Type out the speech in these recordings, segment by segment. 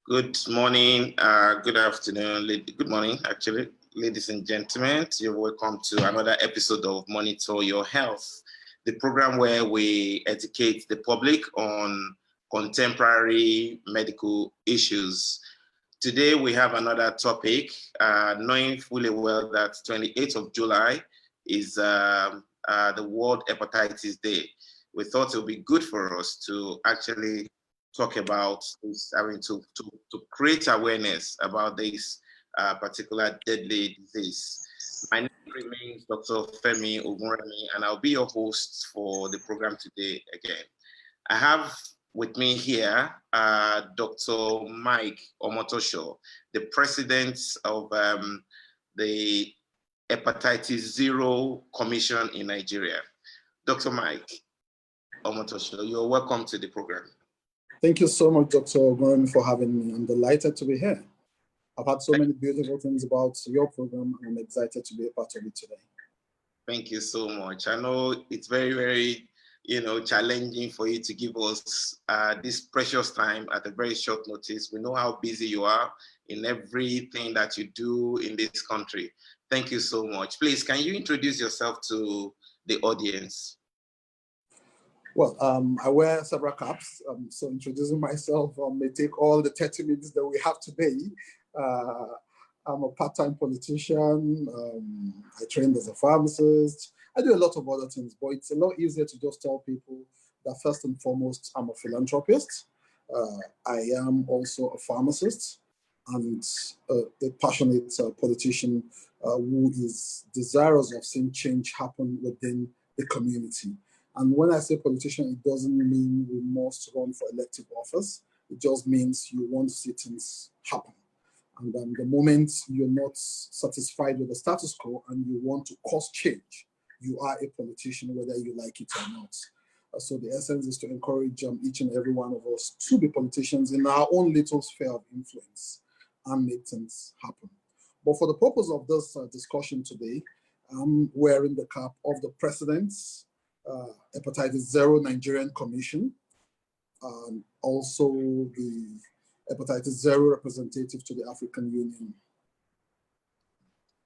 Good morning, good afternoon, good morning, actually, ladies and gentlemen. You're welcome to another episode of Monitor Your Health, the program where we educate the public on contemporary medical issues. Today, we have another topic, knowing fully well that 28th of July is the World Hepatitis Day. We thought it would be good for us to actually talk about this, to create awareness about this particular deadly disease. My name remains Dr. Femi Ogunremi, and I'll be your host for the program today again. I have with me here Dr. Mike Omotosho, the president of the Hepatitis Zero Commission in Nigeria. Dr. Mike Omotosho, you're welcome to the program. Thank you so much, Dr. Ogunremi, for having me. I'm delighted to be here. I've had so many beautiful things about your program, and I'm excited to be a part of it today. Thank you so much. I know it's very, very, challenging for you to give us this precious time at a very short notice. We know how busy you are in everything that you do in this country. Thank you so much. Please, can you introduce yourself to the audience? Well, I wear several caps, so introducing myself may take all the 30 minutes that we have today. I'm a part-time politician. I trained as a pharmacist. I do a lot of other things, but it's a lot easier to just tell people that first and foremost, I'm a philanthropist. I am also a pharmacist and a passionate politician who is desirous of seeing change happen within the community. And when I say politician, it doesn't mean we must run for elective office. It just means you want to see things happen. And the moment you're not satisfied with the status quo and you want to cause change, you are a politician, whether you like it or not. So the essence is to encourage each and every one of us to be politicians in our own little sphere of influence and make things happen. But for the purpose of this discussion today, I'm wearing the cap of the President's Hepatitis Zero Nigerian Commission, and also the Hepatitis Zero representative to the African Union.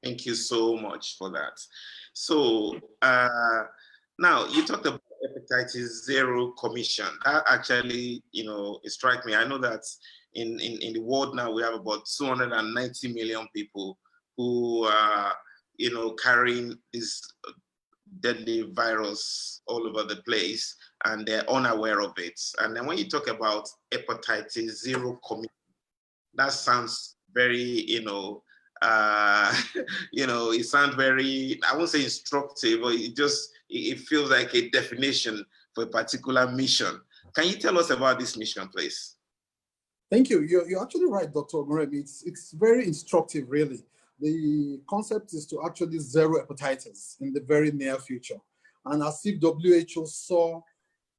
Thank you so much for that. So now you talked about Hepatitis Zero Commission. That actually, it struck me. I know that in the world now we have about 290 million people who are, carrying this deadly virus all over the place, and they're unaware of it. And then when you talk about Hepatitis Zero Commission, that sounds very, it sounds very, I won't say instructive, but it feels like a definition for a particular mission. Can you tell us about this mission, please? Thank you. You're actually right, Dr. Ogunremi. It's very instructive, really. The concept is to actually zero hepatitis in the very near future. And as if WHO saw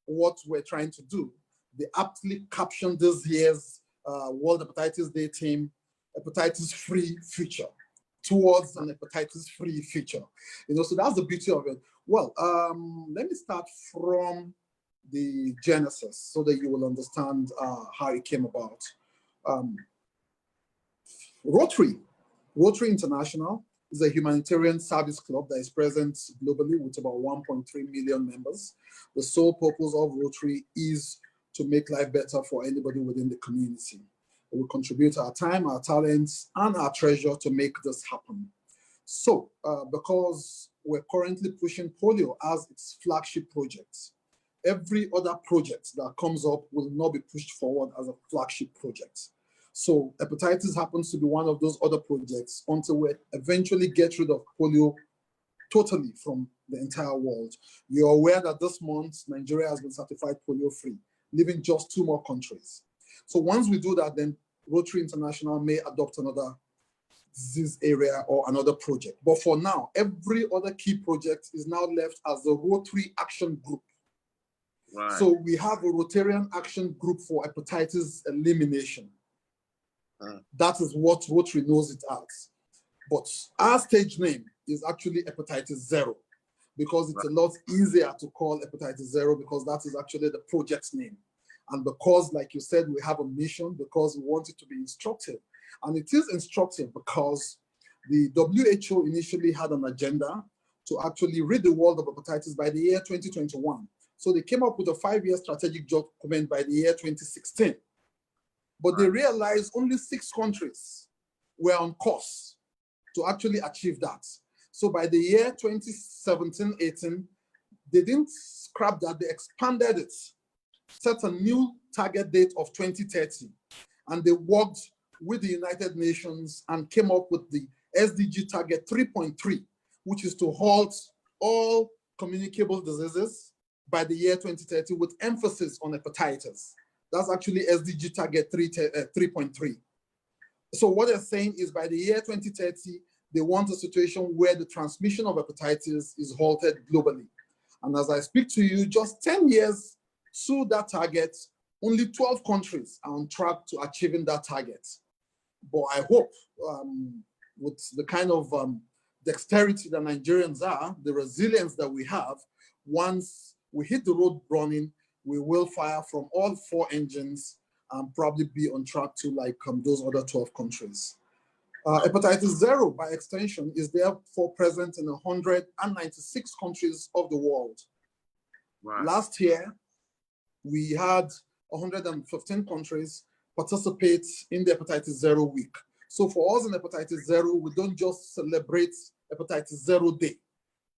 what we're trying to do, they aptly captioned this year's World Hepatitis Day theme, hepatitis-free future, towards an hepatitis-free future. So that's the beauty of it. Well, let me start from the genesis so that you will understand how it came about. Rotary International is a humanitarian service club that is present globally with about 1.3 million members. The sole purpose of Rotary is to make life better for anybody within the community. We contribute our time, our talents, and our treasure to make this happen. So, because we're currently pushing polio as its flagship project, every other project that comes up will not be pushed forward as a flagship project. So hepatitis happens to be one of those other projects until we eventually get rid of polio totally from the entire world. You're aware that this month, Nigeria has been certified polio-free, leaving just 2 more countries. So once we do that, then Rotary International may adopt another disease area or another project. But for now, every other key project is now left as the Rotary Action Group. Right. So we have a Rotarian Action Group for hepatitis elimination. That is what Rotary knows it as. But our stage name is actually Hepatitis Zero, because it's a lot easier to call Hepatitis Zero because that is actually the project's name. And because, like you said, we have a mission, because we want it to be instructive. And it is instructive because the WHO initially had an agenda to actually rid the world of hepatitis by the year 2021. So they came up with a 5-year strategic document by the year 2016. But they realized only 6 countries were on course to actually achieve that. So by the year 2017-18, they didn't scrap that, they expanded it, set a new target date of 2030. And they worked with the United Nations and came up with the SDG target 3.3, which is to halt all communicable diseases by the year 2030 with emphasis on hepatitis. That's actually SDG target 3.3. So what they're saying is by the year 2030, they want a situation where the transmission of hepatitis is halted globally. And as I speak to you, just 10 years to that target, only 12 countries are on track to achieving that target. But I hope with the kind of dexterity that Nigerians are, the resilience that we have, once we hit the road running, we will fire from all 4 engines and probably be on track to like those other 12 countries. Hepatitis zero, by extension, is therefore present in 196 countries of the world. Wow. Last year, we had 115 countries participate in the Hepatitis Zero Week. So for us in Hepatitis Zero, we don't just celebrate Hepatitis Zero Day.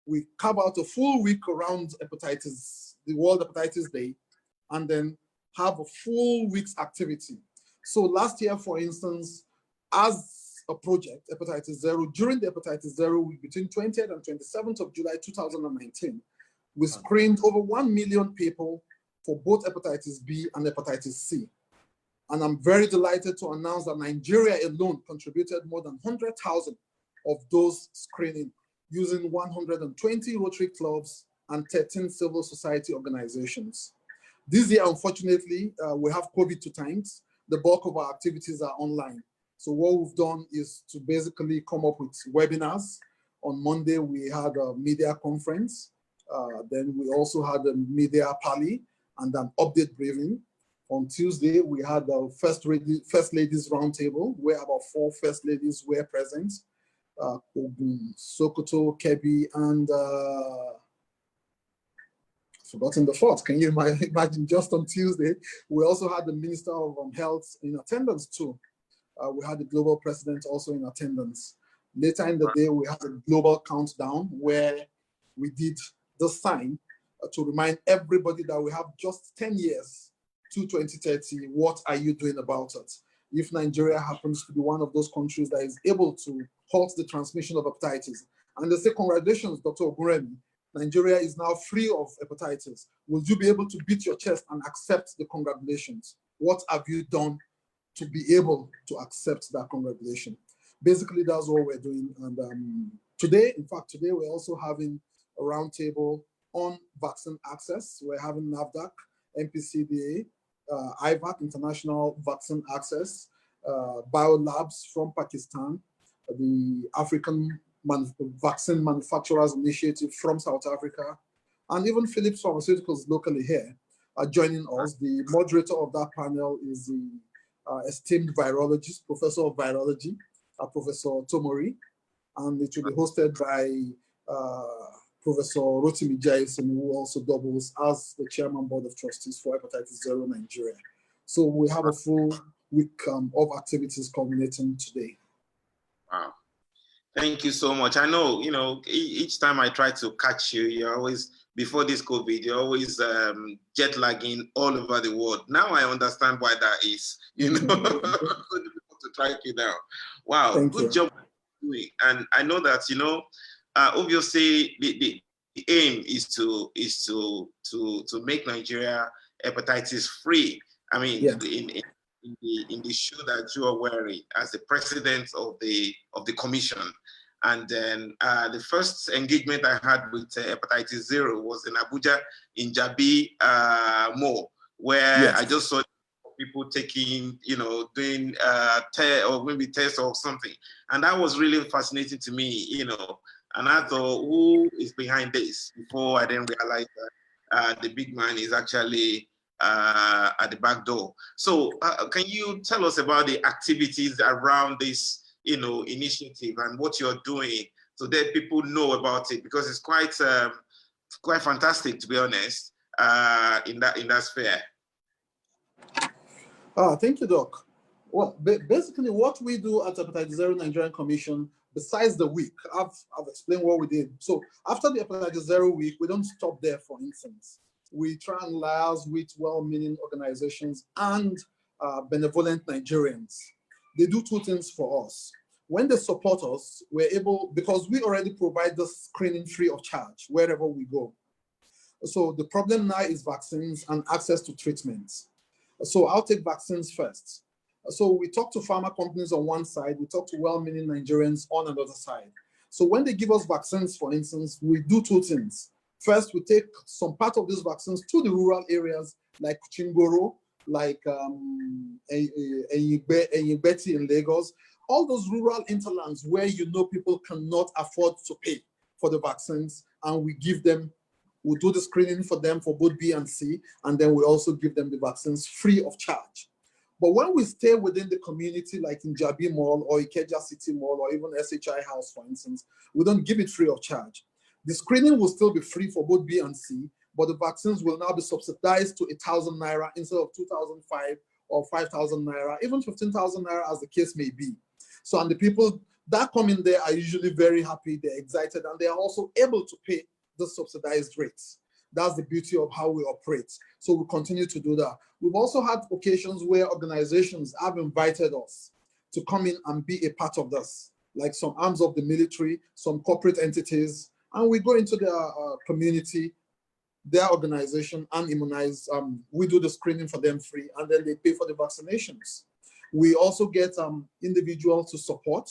We carve out a full week around hepatitis, the World Hepatitis Day, and then have a full week's activity. So last year, for instance, as a project, Hepatitis Zero, during the Hepatitis Zero Week between 20th and 27th of July 2019, we screened over 1 million people for both Hepatitis B and Hepatitis C. And I'm very delighted to announce that Nigeria alone contributed more than 100,000 of those screening using 120 Rotary clubs and 13 civil society organizations. This year, unfortunately, we have COVID 2 times. The bulk of our activities are online. So what we've done is to basically come up with webinars. On Monday, we had a media conference. Then we also had a media pally and an update briefing. On Tuesday, we had the First Ladies Roundtable, where about 4 First Ladies were present. Ogun, Sokoto, Kebbi, and forgotten the 4th. Can you imagine just on Tuesday? We also had the Minister of Health in attendance too. We had the global president also in attendance. Later in the day, we had a global countdown where we did the sign to remind everybody that we have just 10 years to 2030. What are you doing about it? If Nigeria happens to be one of those countries that is able to halt the transmission of hepatitis, and they say, congratulations, Dr. Ogunremi, Nigeria is now free of hepatitis. Will you be able to beat your chest and accept the congratulations? What have you done to be able to accept that congratulation? Basically, that's what we're doing. And today, in fact, today we're also having a roundtable on vaccine access. We're having NAFDAC, MPCDA, IVAC, International Vaccine Access, Biolabs from Pakistan, the African Vaccine Manufacturers Initiative from South Africa, and even Philips Pharmaceuticals locally here are joining us. The moderator of that panel is the esteemed virologist, professor of virology, Professor Tomori, and it will be hosted by Professor Rotimi Jason, who also doubles as the chairman board of trustees for Hepatitis Zero Nigeria. So we have a full week of activities culminating today. Wow. Thank you so much. I know, each time I try to catch you, you're always, before this COVID, you're always jet lagging all over the world. Now I understand why that is, so difficult to track you down. Wow, good job doing. And I know that, obviously the aim is to make Nigeria hepatitis free. I mean, in the shoe that you are wearing as the president of the commission. And then the first engagement I had with Hepatitis Zero was in Abuja, in Jabi Mall, where I just saw people taking, doing or maybe tests or something. And that was really fascinating to me, and I thought, who is behind this? Before I didn't realize that the big man is actually at the back door. So can you tell us about the activities around this, initiative and what you're doing so that people know about it? Because it's quite fantastic, to be honest, in that sphere. Thank you, Doc. Well, basically what we do at Hepatitis Zero Nigerian Commission, besides the week, I've explained what we did. So after the Hepatitis Zero week, we don't stop there, for instance. We try and liaise with well-meaning organizations and benevolent Nigerians. They do two things for us. When they support us, we're able, because we already provide the screening free of charge wherever we go. So the problem now is vaccines and access to treatments. So I'll take vaccines first. So we talk to pharma companies on one side, we talk to well-meaning Nigerians on another side. So when they give us vaccines, for instance, we do two things. First, we take some part of these vaccines to the rural areas like Chingoro, like Eyigbeti in Lagos, all those rural interlands where people cannot afford to pay for the vaccines, and we give them, we do the screening for them for both B and C, and then we also give them the vaccines free of charge. But when we stay within the community, like in Jabi Mall or Ikeja City Mall or even SHI House, for instance, we don't give it free of charge. The screening will still be free for both B and C, but the vaccines will now be subsidized to 1,000 naira instead of 2,005 or 5,000 naira, even 15,000 naira as the case may be. So, and the people that come in there are usually very happy, they're excited, and they are also able to pay the subsidized rates. That's the beauty of how we operate. So we continue to do that. We've also had occasions where organizations have invited us to come in and be a part of this, like some arms of the military, some corporate entities, and we go into their community, their organization, and immunize. We do the screening for them free, and then they pay for the vaccinations. We also get individuals to support.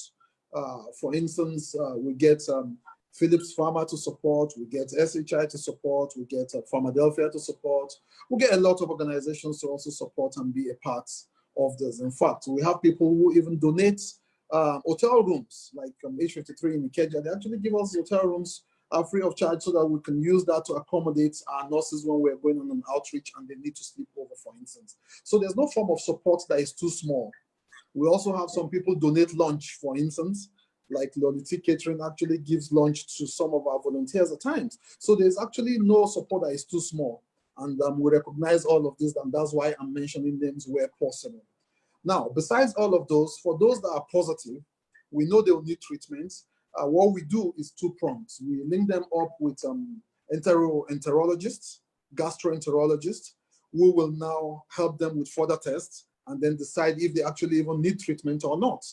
For instance, we get Philips Pharma to support, we get SHI to support, we get Pharmadelphia to support. We get a lot of organizations to also support and be a part of this. In fact, we have people who even donate hotel rooms, like H53 in Ikeja. They actually give us hotel rooms free of charge so that we can use that to accommodate our nurses when we're going on an outreach and they need to sleep over, for instance. So there's no form of support that is too small. We also have some people donate lunch, for instance, like Loliti Catering actually gives lunch to some of our volunteers at times. So there's actually no support that is too small. And we recognize all of this, and that's why I'm mentioning names where possible. Now, besides all of those, for those that are positive, we know they will need treatments. What we do is two-pronged. We link them up with enterologists, gastroenterologists, who will now help them with further tests and then decide if they actually even need treatment or not.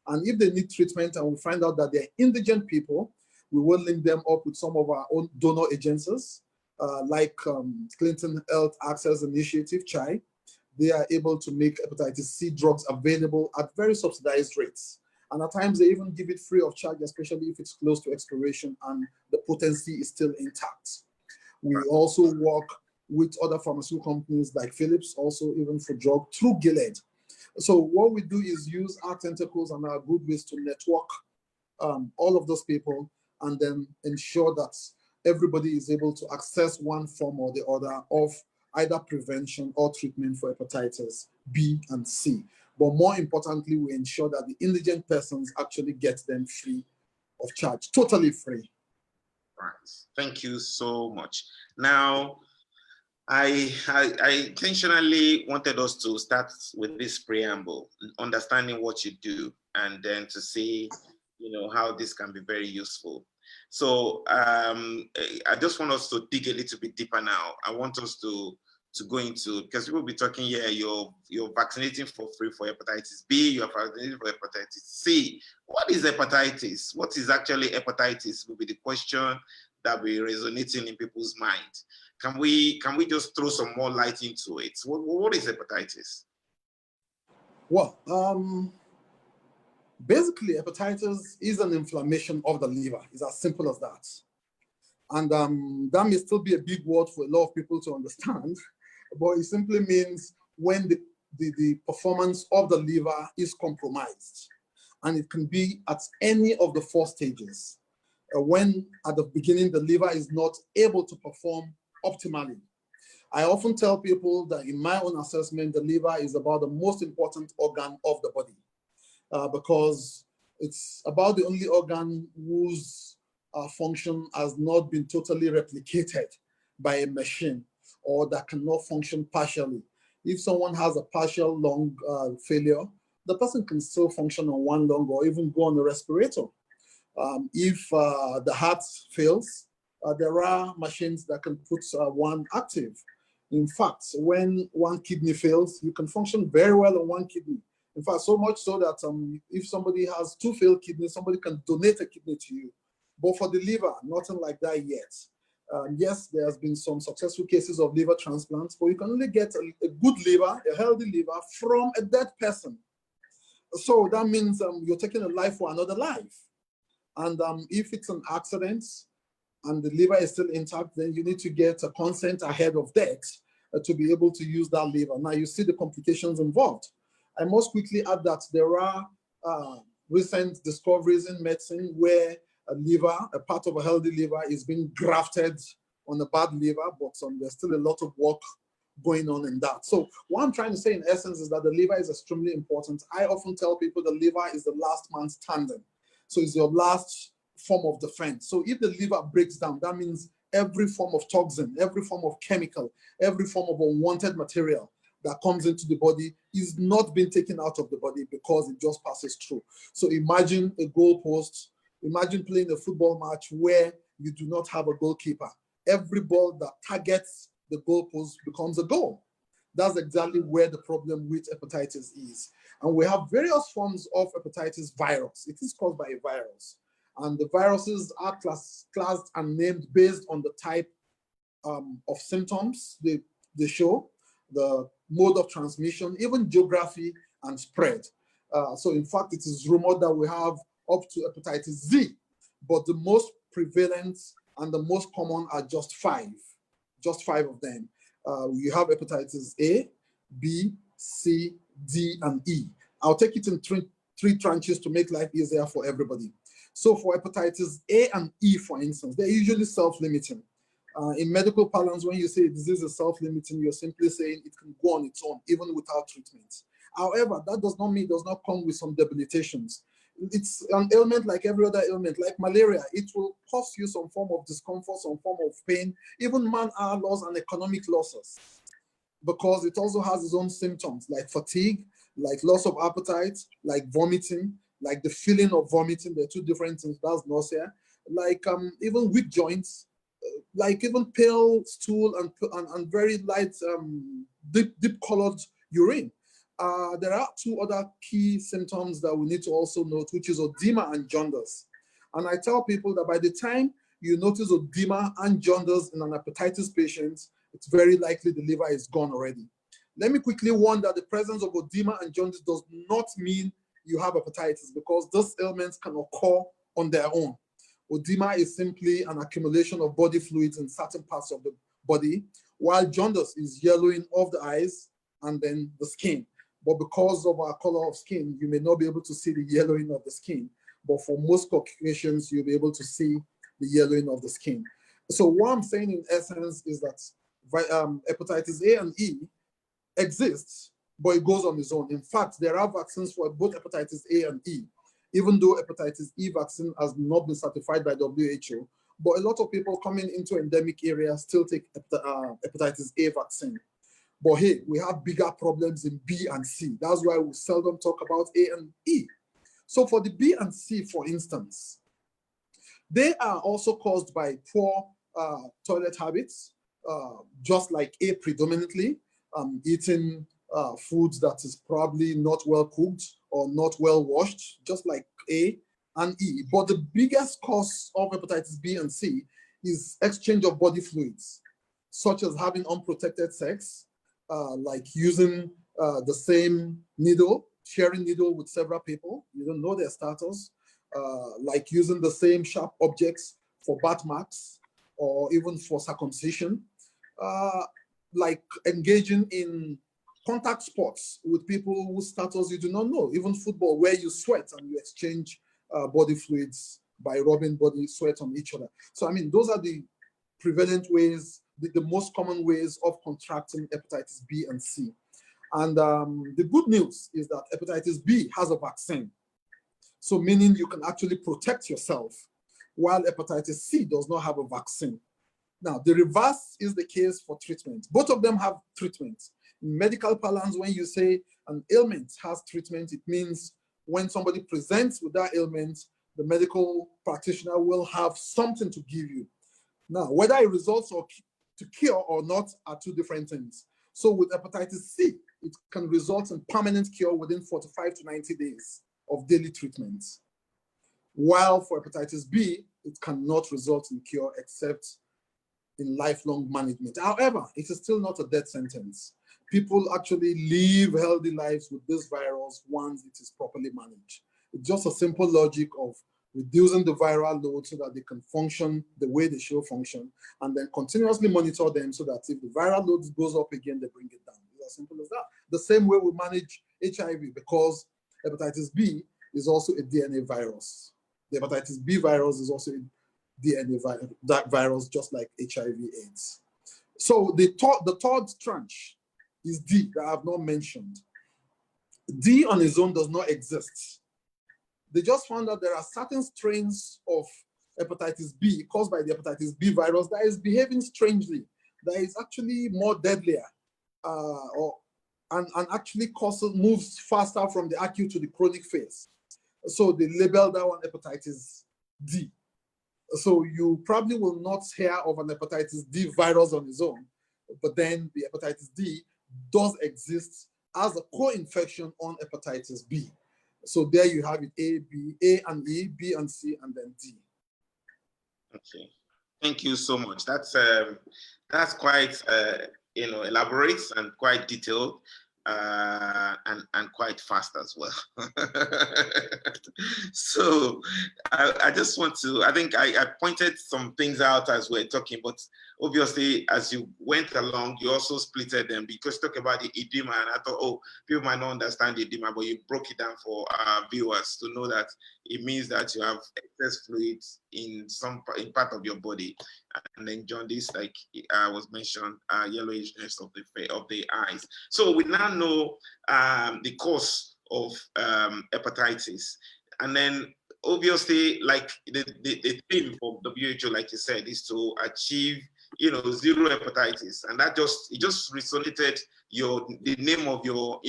And if they need treatment and we find out that they're indigent people, we will link them up with some of our own donor agencies, like Clinton Health Access Initiative, CHI. They are able to make hepatitis C drugs available at very subsidized rates. And at times they even give it free of charge, especially if it's close to expiration and the potency is still intact. We also work with other pharmaceutical companies like Philips, also even for drug, through Gilead. So what we do is use our tentacles and our good ways to network all of those people and then ensure that everybody is able to access one form or the other of either prevention or treatment for hepatitis B and C. But more importantly, we ensure that the indigent persons actually get them free of charge, totally free. Right. Thank you so much. Now, I intentionally wanted us to start with this preamble, understanding what you do, and then to see, how this can be very useful. So I just want us to dig a little bit deeper now. I want us to go into, because we will be talking here, you're vaccinating for free for hepatitis B, you're vaccinating for hepatitis C. What is hepatitis? What is actually hepatitis will be the question that will be resonating in people's minds. Can we just throw some more light into it? What is hepatitis? Well, basically hepatitis is an inflammation of the liver. It's as simple as that. And that may still be a big word for a lot of people to understand, but it simply means when the performance of the liver is compromised. And it can be at any of the 4 stages. When at the beginning, the liver is not able to perform optimally. I often tell people that in my own assessment, the liver is about the most important organ of the body because it's about the only organ whose function has not been totally replicated by a machine or that cannot function partially. If someone has a partial lung failure, the person can still function on one lung or even go on a respirator. If the heart fails, there are machines that can put one active. In fact, when one kidney fails, you can function very well on one kidney. In fact, so much so that if somebody has 2 failed kidneys, somebody can donate a kidney to you. But for the liver, nothing like that yet. Yes, there has been some successful cases of liver transplants, but you can only get a good liver, a healthy liver, from a dead person. So that means you're taking a life for another life. And if it's an accident and the liver is still intact, then you need to get a consent ahead of death to be able to use that liver. Now you see the complications involved. I must quickly add that there are recent discoveries in medicine where a liver, a part of a healthy liver, is being grafted on a bad liver, but there's still a lot of work going on in that. So what I'm trying to say in essence is that the liver is extremely important. I often tell people the liver is the last man standing. So it's your last form of defense. So if the liver breaks down, that means every form of toxin, every form of chemical, every form of unwanted material that comes into the body is not being taken out of the body because it just passes through. So imagine a goalpost, imagine playing a football match where you do not have a goalkeeper. Every ball that targets the goalpost becomes a goal. That's exactly where the problem with hepatitis is. And we have various forms of hepatitis virus. It is caused by a virus. And the viruses are classed and named based on the type of symptoms they show, the mode of transmission, even geography and spread. So in fact, it is rumored that we have up to hepatitis Z, but the most prevalent and the most common are just 5 of them. You have hepatitis A, B, C, D, and E. I'll take it in three tranches to make life easier for everybody. So for hepatitis A and E, for instance, they're usually self-limiting. In medical parlance, when you say a disease is self-limiting, you're simply saying it can go on its own, even without treatment. However, that does not mean it does not come with some debilitations. It's an ailment like every other ailment, like malaria. It will cause you some form of discomfort, some form of pain, even man-hour loss and economic losses, because it also has its own symptoms like fatigue, like loss of appetite, like vomiting, like the feeling of vomiting. They're 2 different things. That's nausea. Like even weak joints, like even pale stool and very light, deep colored urine. There are 2 other key symptoms that we need to also note, which is edema and jaundice. And I tell people that by the time you notice edema and jaundice in an hepatitis patient, it's very likely the liver is gone already. Let me quickly warn that the presence of edema and jaundice does not mean you have hepatitis, because those ailments can occur on their own. Edema is simply an accumulation of body fluids in certain parts of the body, while jaundice is yellowing of the eyes and then the skin. But because of our color of skin, you may not be able to see the yellowing of the skin. But for most Caucasians, you'll be able to see the yellowing of the skin. So what I'm saying in essence is that hepatitis A and E exists, but it goes on its own. In fact, there are vaccines for both hepatitis A and E, even though hepatitis E vaccine has not been certified by WHO. But a lot of people coming into endemic areas still take hepatitis A vaccine. But hey, we have bigger problems in B and C. That's why we seldom talk about A and E. So for the B and C, for instance, they are also caused by poor toilet habits, just like A predominantly, eating foods that is probably not well cooked or not well washed, just like A and E. But the biggest cause of hepatitis B and C is exchange of body fluids, such as having unprotected sex, like using the same needle, sharing needle with several people. You don't know their status, like using the same sharp objects for birthmarks or even for circumcision, like engaging in contact sports with people whose status you do not know, even football, where you sweat and you exchange body fluids by rubbing body sweat on each other. So, I mean, those are the prevalent ways the most common ways of contracting hepatitis B and C. And the good news is that hepatitis B has a vaccine. So meaning you can actually protect yourself, while hepatitis C does not have a vaccine. Now, the reverse is the case for treatment. Both of them have treatment. In medical parlance, when you say an ailment has treatment, it means when somebody presents with that ailment, the medical practitioner will have something to give you. Now, whether it results to cure or not are two different things. So with hepatitis C, it can result in permanent cure within 45 to 90 days of daily treatment. While for hepatitis B, it cannot result in cure except in lifelong management. However, it is still not a death sentence. People actually live healthy lives with this virus once it is properly managed. It's just a simple logic of reducing the viral load so that they can function the way they should function, and then continuously monitor them so that if the viral load goes up again, they bring it down. It's as simple as that. The same way we manage HIV, because hepatitis B is also a DNA virus. The hepatitis B virus is also a DNA virus, just like HIV/AIDS. So the third tranche is D that I have not mentioned. D on its own does not exist. They just found out there are certain strains of hepatitis B caused by the hepatitis B virus that is behaving strangely, that is actually more deadlier, and actually moves faster from the acute to the chronic phase. So they labeled that one hepatitis D. So you probably will not hear of an hepatitis D virus on its own, but then the hepatitis D does exist as a co-infection on hepatitis B. So there you have it: A and E, B and C, and then D. Okay, thank you so much. That's quite elaborate and quite detailed, and quite fast as well. So I just want to, I think I pointed some things out as we're talking, but obviously as you went along, you also splitted them, because talk about the edema, and I thought, oh, people might not understand the edema, but you broke it down for our viewers to know that it means that you have excess fluids in part of your body, and then jaundice, like was mentioned, yellowishness of the eyes. So we now know the cause of hepatitis, and then obviously, like the theme for WHO, like you said, is to achieve zero hepatitis, and that just resonated the name of your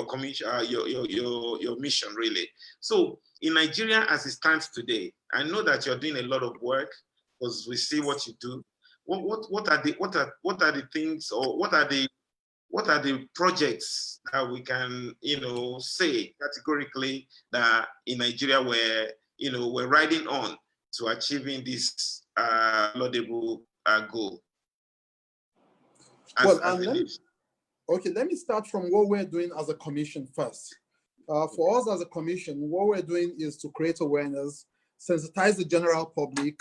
commission, your mission, really. So in Nigeria, as it stands today, I know that you're doing a lot of work, because we see what you do. What are the things, or what are the projects that we can say categorically that in Nigeria we're riding on to achieving this laudable goal? Let me start from what we're doing as a commission first. For us as a commission, what we're doing is to create awareness, sensitize the general public,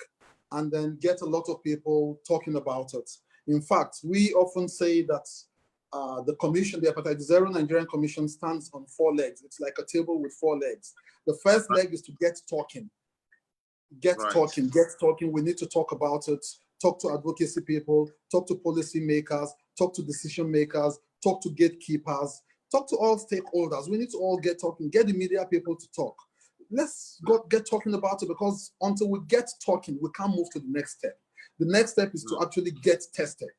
and then get a lot of people talking about it. In fact, we often say that the commission, the Hepatitis Zero Nigerian Commission, stands on 4 legs. It's like a table with 4 legs. The first leg is to get talking. Get talking. We need to talk about it. Talk to advocacy people, talk to policy makers, talk to decision makers, talk to gatekeepers, talk to all stakeholders. We need to all get talking, get the media people to talk. Let's get talking about it, because until we get talking, we can't move to the next step. The next step is to actually get tested.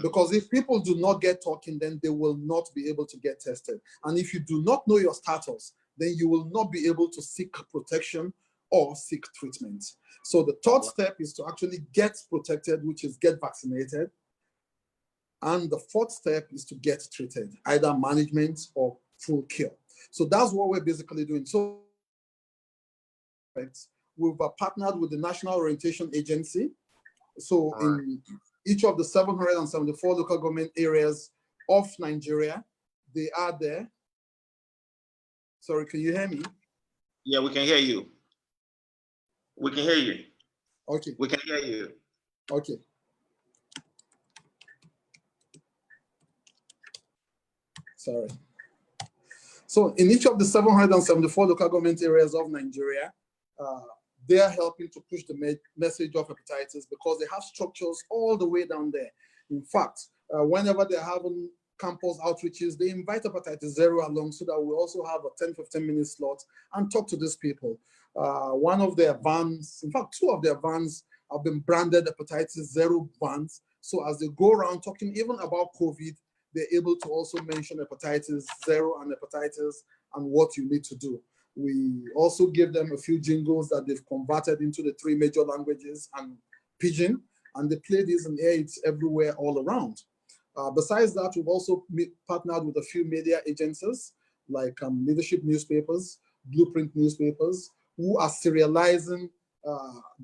Because if people do not get talking, then they will not be able to get tested. And if you do not know your status, then you will not be able to seek protection or seek treatment. So the third step is to actually get protected, which is get vaccinated. And the fourth step is to get treated, either management or full cure. So that's what we're basically doing. So we've partnered with the National Orientation Agency. So in each of the 774 local government areas of Nigeria, they are there. Sorry, can you hear me? Yeah, we can hear you. We can hear you. Okay. We can hear you. Okay. Sorry. So in each of the 774 local government areas of Nigeria, they are helping to push the message of hepatitis because they have structures all the way down there. In fact, whenever they're having campus outreaches, they invite Hepatitis Zero along so that we also have a 10-15-minute slot and talk to these people. One of their vans, in fact, two of their vans have been branded Hepatitis Zero vans. So as they go around talking even about COVID, they're able to also mention Hepatitis Zero and hepatitis and what you need to do. We also give them a few jingles that they've converted into the 3 major languages and Pidgin, and they play these and air it everywhere all around. Besides that, we've also partnered with a few media agencies like leadership newspapers, blueprint newspapers, who are serializing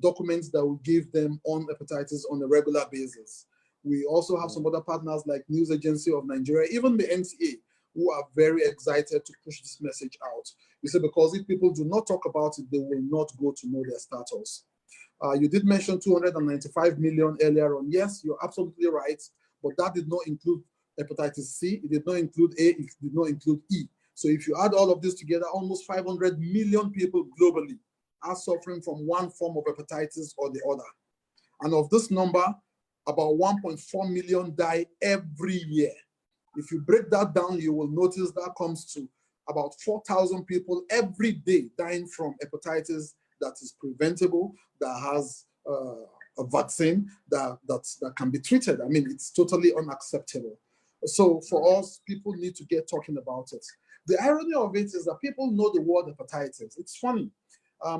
documents that will give them on hepatitis on a regular basis. We also have some other partners like News Agency of Nigeria, even the NTA, who are very excited to push this message out. You see, because if people do not talk about it, they will not go to know their status. You did mention 295 million earlier on. Yes, you're absolutely right, but that did not include hepatitis C, it did not include A, it did not include E. So if you add all of this together, almost 500 million people globally are suffering from one form of hepatitis or the other. And of this number, about 1.4 million die every year. If you break that down, you will notice that comes to about 4,000 people every day dying from hepatitis that is preventable, that has a vaccine that can be treated. I mean, it's totally unacceptable. So for us, people need to get talking about it. The irony of it is that people know the word hepatitis. It's funny.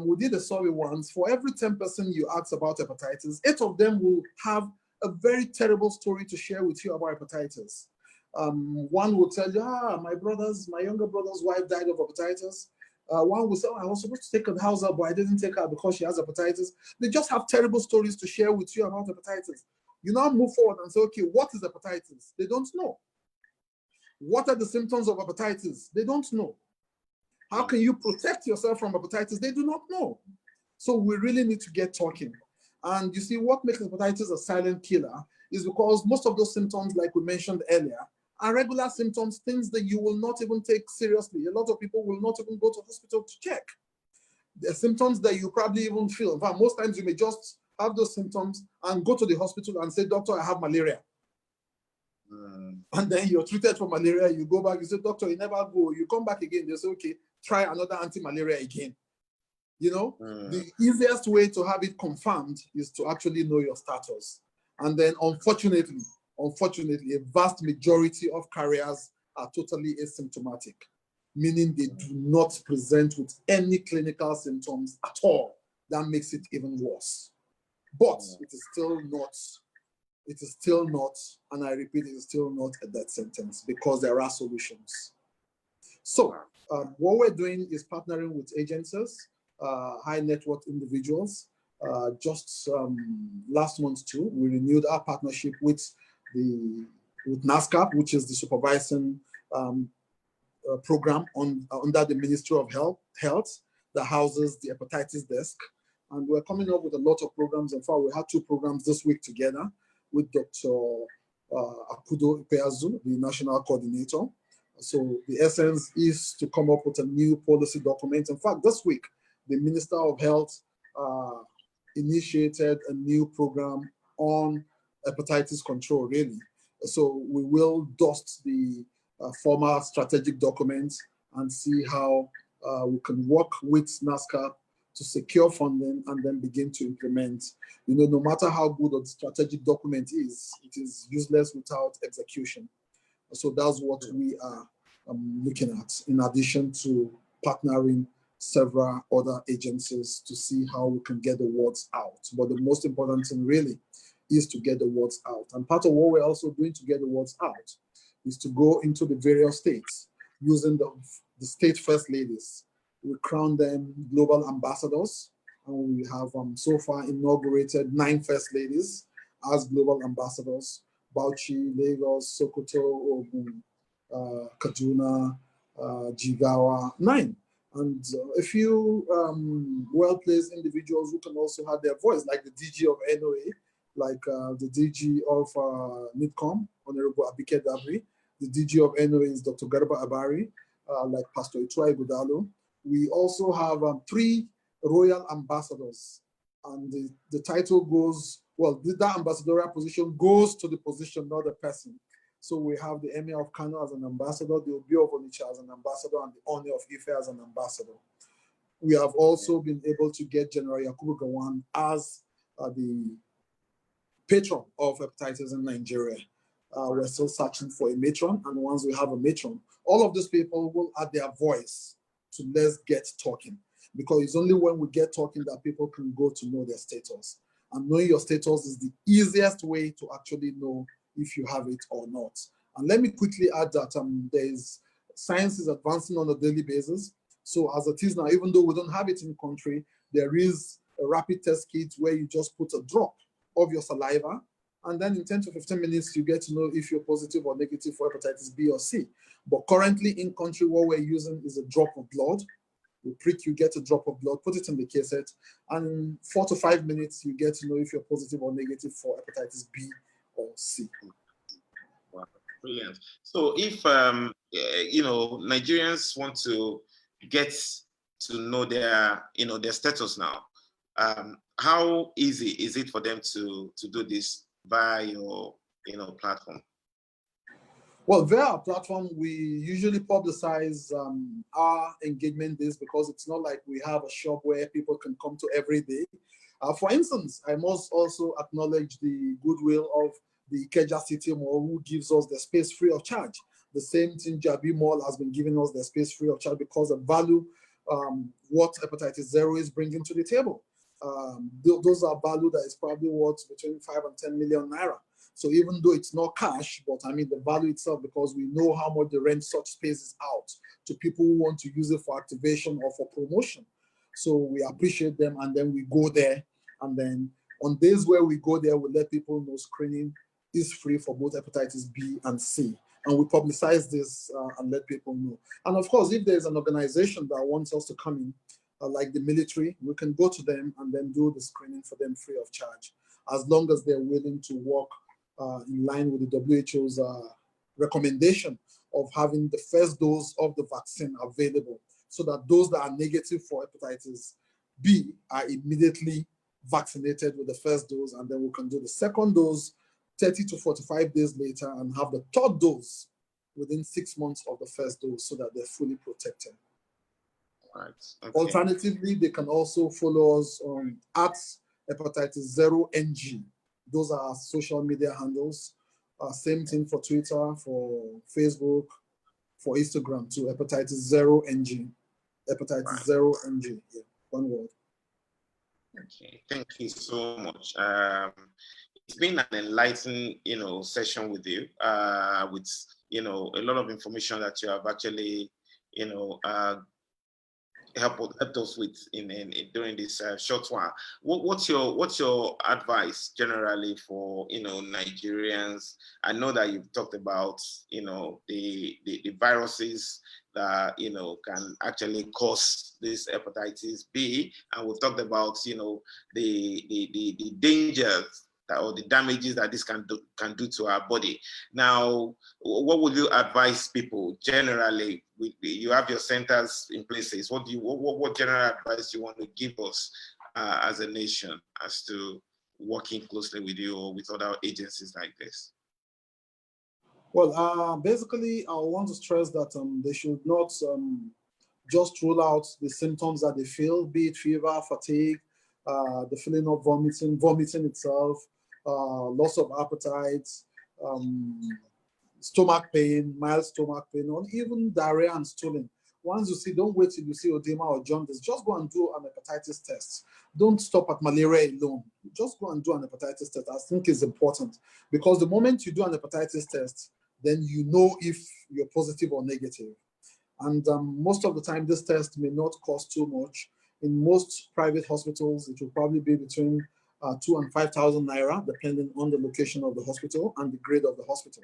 We did a survey once. For every 10 person you ask about hepatitis, 8 of them will have a very terrible story to share with you about hepatitis. One will tell you, my younger brother's wife died of hepatitis. One will say, I was supposed to take her house out, but I didn't take her because she has hepatitis. They just have terrible stories to share with you about hepatitis. You now move forward and say, okay, what is hepatitis? They don't know. What are the symptoms of hepatitis? They don't know. How can you protect yourself from hepatitis? They do not know. So we really need to get talking. And you see, what makes hepatitis a silent killer is because most of those symptoms, like we mentioned earlier, are regular symptoms, things that you will not even take seriously. A lot of people will not even go to hospital to check. The symptoms that you probably even feel. In fact, most times you may just have those symptoms and go to the hospital and say, doctor, I have malaria. And then you're treated for malaria, you go back, you say, doctor, you never go. You come back again, they say, okay, try another anti-malaria again. You know, the easiest way to have it confirmed is to actually know your status. And then unfortunately, a vast majority of carriers are totally asymptomatic, meaning they do not present with any clinical symptoms at all. That makes it even worse. But it is still not, and I repeat, it is still not a death sentence because there are solutions. So what we're doing is partnering with agencies, high net worth individuals. Just last month too, we renewed our partnership with NASCAP, which is the supervising program under the Ministry of Health that houses the hepatitis desk. And we're coming up with a lot of programs. In fact, we had 2 programs this week together with Dr. Akudo Ipeazu, the national coordinator. So the essence is to come up with a new policy document. In fact, this week, the Minister of Health initiated a new program on hepatitis control, really. So we will dust the former strategic documents and see how we can work with NASCAP to secure funding and then begin to implement. You know, no matter how good a strategic document is, it is useless without execution. So that's what we are looking at, in addition to partnering several other agencies to see how we can get the words out. But the most important thing really is to get the words out. And part of what we're also doing to get the words out is to go into the various states using the state first ladies. We crown them global ambassadors, and we have so far inaugurated 9 first ladies as global ambassadors: Bauchi, Lagos, Sokoto, Ogun, Kaduna, Jigawa, 9. And a few well-placed individuals who can also have their voice, like the DG of NOA, like the DG of NITCOM, Honorable Abike Dabri. The DG of NOA is Dr. Garba Abari, like Pastor Itwai Gudalo. We also have 3 royal ambassadors. And the title goes, well, that ambassadorial position goes to the position, not the person. So we have the Emir of Kano as an ambassador, the Obi of Onitsha as an ambassador, and the Oni of Ife as an ambassador. We have also been able to get General Yakubu Gowon as the patron of hepatitis in Nigeria. We're still searching for a matron, and once we have a matron, all of these people will add their voice to let's get talking, because it's only when we get talking that people can go to know their status. And knowing your status is the easiest way to actually know if you have it or not. And let me quickly add that science is advancing on a daily basis. So as it is now, even though we don't have it in the country, there is a rapid test kit where you just put a drop of your saliva, and then in 10 to 15 minutes, you get to know if you're positive or negative for hepatitis B or C. But currently in country, what we're using is a drop of blood. We prick, you get a drop of blood, put it in the cassette, and in 4 to 5 minutes, you get to know if you're positive or negative for hepatitis B or C. Wow, brilliant. So if, Nigerians want to get to know their status now, how easy is it for them to do this via your platform? Well, via our platform, we usually publicize our engagement days, because it's not like we have a shop where people can come to every day. For instance, I must also acknowledge the goodwill of the Ikeja City Mall, who gives us the space free of charge. The same thing, Jabi Mall has been giving us the space free of charge because of value what hepatitis 0 is bringing to the table. Those are value that is probably worth between 5 and 10 million naira. So even though it's not cash, but I mean the value itself, because we know how much they rent such spaces out to people who want to use it for activation or for promotion. So we appreciate them, and then we go there, and then on days where we go there, we let people know screening is free for both hepatitis B and C. And we publicize this and let people know. And of course, if there's an organization that wants us to come in, like the military, we can go to them and then do the screening for them free of charge, as long as they're willing to work in line with the WHO's recommendation of having the first dose of the vaccine available, so that those that are negative for hepatitis B are immediately vaccinated with the first dose, and then we can do the second dose 30 to 45 days later and have the third dose within 6 months of the first dose, so that they're fully protected. Right. Okay. Alternatively, they can also follow us on @hepatitis0ng. Those are our social media handles. Same thing for Twitter, for Facebook, for Instagram too. Hepatitis0ng. Hepatitis0ng. Yeah, one word. Okay, thank you so much. It's been an enlightening, session with you. With a lot of information that you have actually, helped us with during this short while. What's your advice generally for Nigerians? I know that you've talked about the viruses that can actually cause this hepatitis B, and we've talked about the dangers or the damages that this can do to our body. Now, what would you advise people generally? You have your centers in places. What general advice do you want to give us as a nation as to working closely with you or with other agencies like this? Well, basically, I want to stress that they should not just rule out the symptoms that they feel, be it fever, fatigue, the feeling of vomiting itself, loss of appetite, stomach pain, mild stomach pain, or even diarrhea and stooling. Once you see, don't wait till you see edema or jaundice. Just go and do an hepatitis test. Don't stop at malaria alone. Just go and do an hepatitis test. I think it's important, because the moment you do an hepatitis test, then you know if you're positive or negative. And most of the time, this test may not cost too much. In most private hospitals, it will probably be between 2,000 and 5,000 naira, depending on the location of the hospital and the grade of the hospital.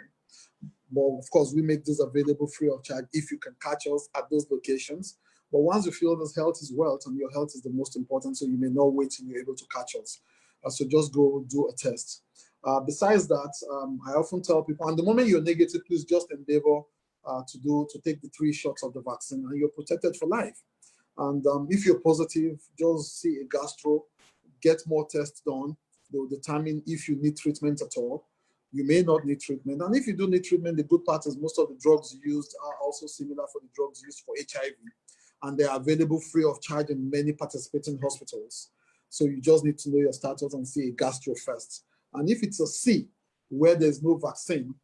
But of course, we make this available free of charge if you can catch us at those locations. But once you feel this health is wealth, and your health is the most important, so you may not wait till you're able to catch us. So just go do a test. Besides that, I often tell people, and the moment you're negative, please just endeavor to take the 3 shots of the vaccine, and you're protected for life. And if you're positive, just see a gastro, get more tests done. They'll determine if you need treatment at all. You may not need treatment. And if you do need treatment, the good part is most of the drugs used are also similar for the drugs used for HIV. And they're available free of charge in many participating hospitals. So you just need to know your status and see a gastro first. And if it's a C, where there's no vaccine,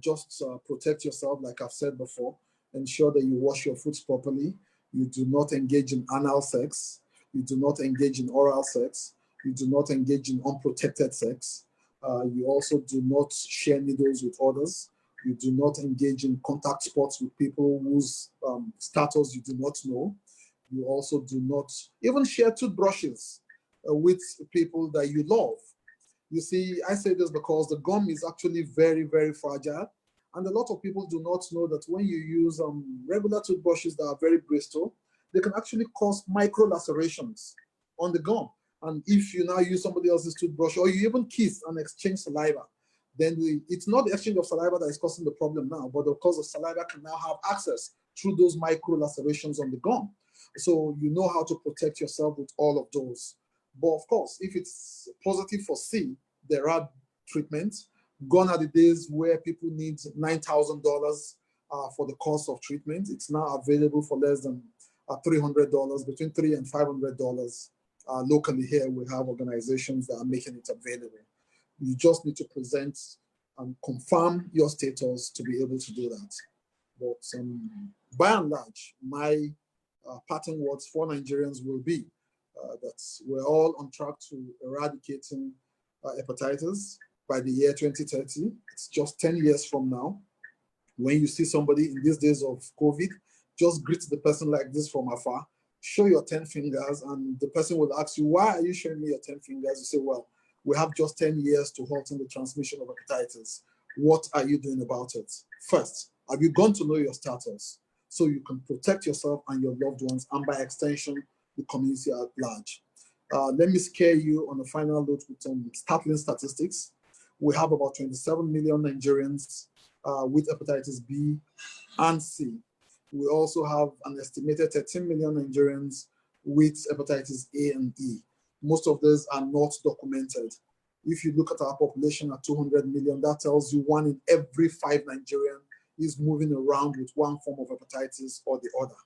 just protect yourself, like I've said before. Ensure that you wash your foods properly. You do not engage in anal sex. You do not engage in oral sex. You do not engage in unprotected sex. You also do not share needles with others. You do not engage in contact sports with people whose status you do not know. You also do not even share toothbrushes with people that you love. You see, I say this because the gum is actually very, very fragile. And a lot of people do not know that when you use regular toothbrushes that are very brittle, they can actually cause micro lacerations on the gum. And if you now use somebody else's toothbrush, or you even kiss and exchange saliva, then it's not the exchange of saliva that is causing the problem now, but of course the saliva can now have access through those micro lacerations on the gum. So you know how to protect yourself with all of those. But of course, if it's positive for C, there are treatments. Gone are the days where people need $9,000 for the cost of treatment. It's now available for less than $300, between $300 and $500. Locally here, we have organizations that are making it available. You just need to present and confirm your status to be able to do that. But by and large, my parting words for Nigerians will be that we're all on track to eradicating hepatitis by the year 2030. It's just 10 years from now. When you see somebody in these days of COVID, just greet the person like this from afar, show your 10 fingers, and the person will ask you, why are you showing me your 10 fingers? You say, well, we have just 10 years to halt the transmission of hepatitis. What are you doing about it? First, have you gone to know your status so you can protect yourself and your loved ones, and by extension, the community at large? Let me scare you on a final note with some startling statistics. We have about 27 million Nigerians with hepatitis B and C. We also have an estimated 13 million Nigerians with hepatitis A and E. Most of these are not documented. If you look at our population at 200 million, that tells you 1 in every 5 Nigerians is moving around with one form of hepatitis or the other,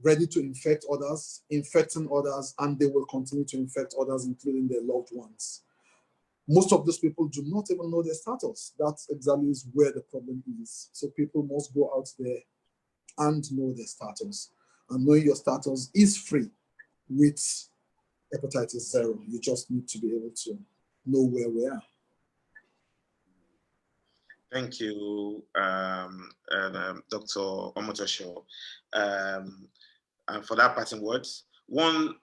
ready to infect others, infecting others, and they will continue to infect others, including their loved ones. Most of those people do not even know their status. That exactly is where the problem is. So people must go out there and know their status. And knowing your status is free with hepatitis 0. You just need to be able to know where we are. Thank you, Dr. Omotosho, and for that parting words. One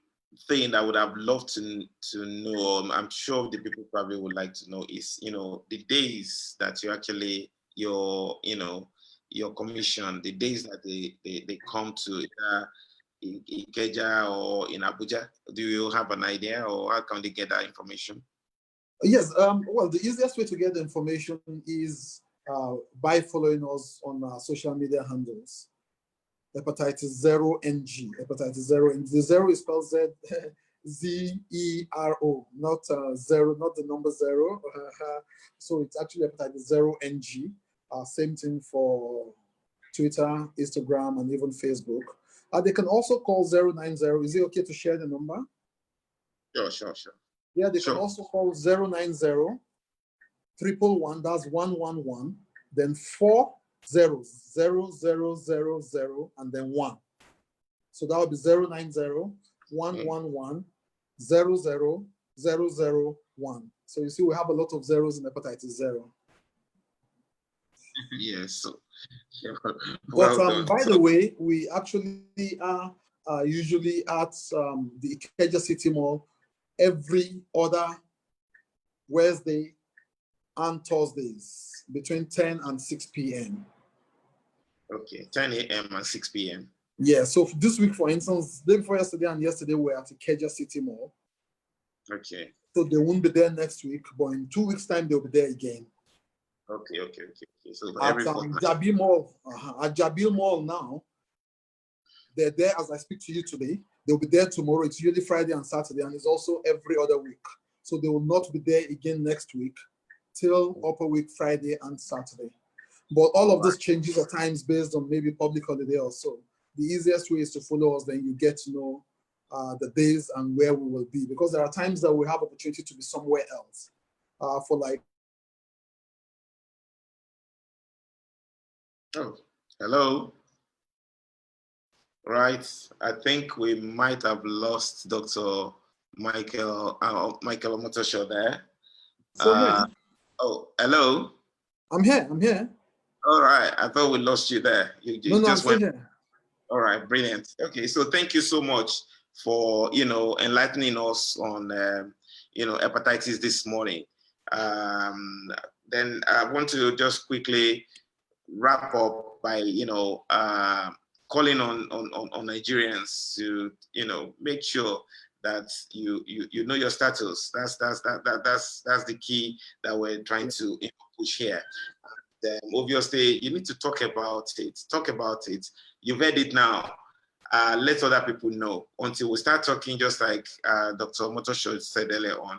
thing I would have loved to know, I'm sure the people probably would like to know, is, the days that you actually, your commission, the days that they come to either in Ikeja or in Abuja. Do you have an idea, or how can they get that information? Yes, well, the easiest way to get the information is by following us on our social media handles. Hepatitis 0 NG, hepatitis 0 NG. The 0 is spelled Z-E-R-O, not 0, not the number 0. So it's actually hepatitis 0 NG. Same thing for Twitter, Instagram, and even Facebook. They can also call 090. Is it okay to share the number? Sure. Yeah, they can also call 090 111, that's 111, then 4 zeros, 0000, and then 1. So that would be 090 111 00001. So you see, we have a lot of zeros in hepatitis 0. Yes. But by the way, we actually are usually at the Ikeja City Mall every other Wednesday and Thursdays between 10 and 6 p.m. Okay, 10 a.m. and 6 p.m. Yeah, so this week, for instance, day before yesterday and yesterday, we were at Ikeja City Mall. Okay. So they won't be there next week, but in 2 weeks' time, they'll be there again. Okay. So at Jabil Mall, at Jabil Mall now, they're there as I speak to you today. They'll be there tomorrow. It's usually Friday and Saturday, and it's also every other week. So they will not be there again next week till upper week, Friday and Saturday. But all of this changes at times based on maybe public holiday or so. The easiest way is to follow us, then you get to know the days and where we will be, because there are times that we have opportunity to be somewhere else for like. Oh, hello. Right. I think we might have lost Dr. Michael Omotosho there. Oh, hello. I'm here. All right. I thought we lost you there. You No, just I'm still here. All right. Brilliant. Okay. So thank you so much for, enlightening us on, hepatitis this morning. Then I want to just quickly wrap up by, calling on Nigerians to, make sure that you know your status. That's the key that we're trying to push here. And, obviously, you need to talk about it. You've heard it now. Let other people know. Until we start talking, just like Dr. Omotosho said earlier on,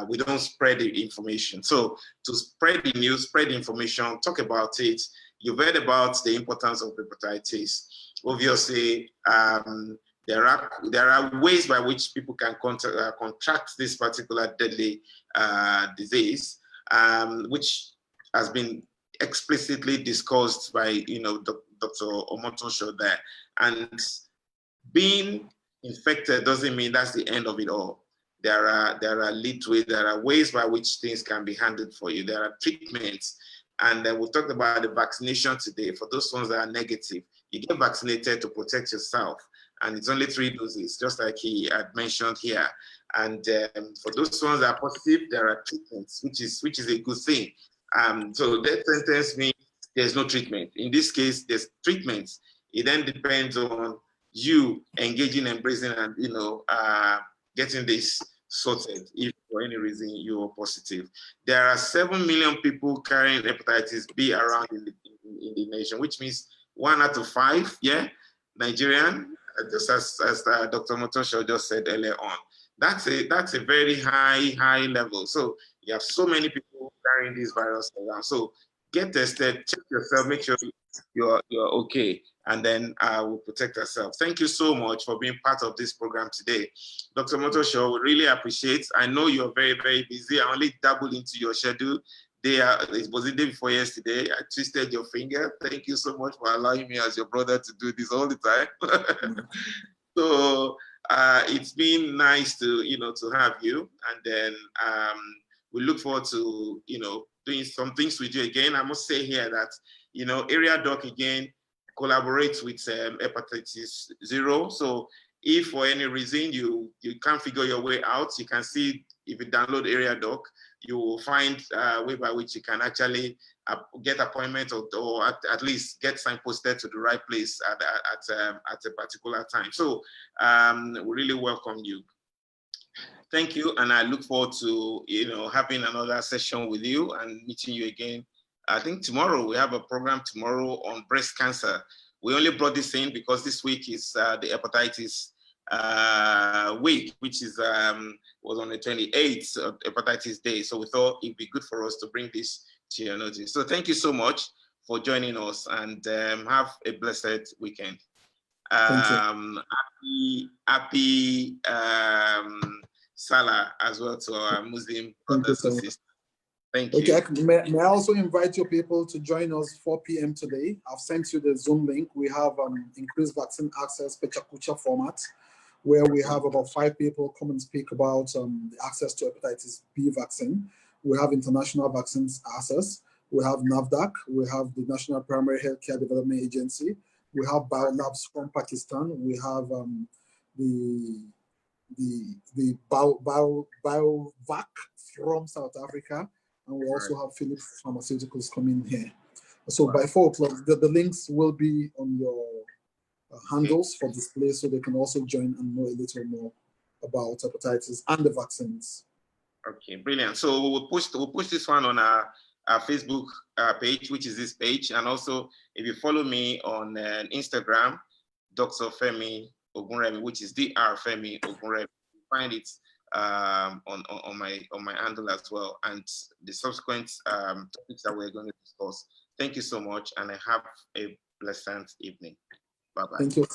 we don't spread the information. So to spread the news, spread the information, talk about it. You've heard about the importance of hepatitis. Obviously, there are ways by which people can contract this particular deadly disease, which has been explicitly discussed by Dr. Omotosho there. And being infected doesn't mean that's the end of it all. There are ways by which things can be handled for you. There are treatments. And then we talked about the vaccination today. For those ones that are negative, you get vaccinated to protect yourself. And it's only 3 doses, just like he had mentioned here. And for those ones that are positive, there are treatments, which is a good thing. So that sentence means there's no treatment. In this case, there's treatments. It then depends on you engaging, embracing, and getting this sorted if for any reason you are positive. There are 7 million people carrying hepatitis B around in the nation, which means 1 out of 5, Nigerian, just as Dr. Omotosho just said earlier on. That's a very high level. So you have so many people carrying this virus around. So get tested, check yourself, make sure you're okay, and then we'll protect ourselves. Thank you so much for being part of this program today. Dr. Omotosho, we really appreciate. I know you're very, very busy. I only dabbled into your schedule. It was the day before yesterday. I twisted your finger. Thank you so much for allowing me as your brother to do this all the time. So it's been nice to have you, and then we look forward to doing some things with you again. I must say here that Area Doc again collaborates with Hepatitis Zero. So if for any reason you can't figure your way out, you can see if you download Area Doc, you will find a way by which you can actually get appointment or at least get signposted to the right place at a particular time. So we really welcome you. Thank you, and I look forward to having another session with you and meeting you again. I think tomorrow we have a program tomorrow on breast cancer. We only brought this in because this week is the hepatitis week, which is was on the 28th of Hepatitis Day. So we thought it'd be good for us to bring this to your notice. So thank you so much for joining us, and have a blessed weekend. Happy Salah as well to our Muslim brothers and sisters. Thank you. Okay, may I also invite your people to join us 4 p.m. today? I've sent you the Zoom link. We have increased vaccine access Pecha format, where we have about 5 people come and speak about the access to hepatitis B vaccine. We have international vaccines access. We have NAVDAC. We have the National Primary Healthcare Development Agency. We have biolabs from Pakistan. We have the BioVac from South Africa. And we also have Philips Pharmaceuticals coming here. So by 4 o'clock, the links will be on your handles for display, so they can also join and know a little more about hepatitis and the vaccines. Okay, brilliant. So we'll push this one on our Facebook page, which is this page. And also, if you follow me on Instagram, Dr. Femi Ogunremi, which is Dr. Femi Ogunremi. You find it on my handle as well, and the subsequent topics that we're going to discuss. Thank you so much, and I have a pleasant evening. Bye bye. Thank you.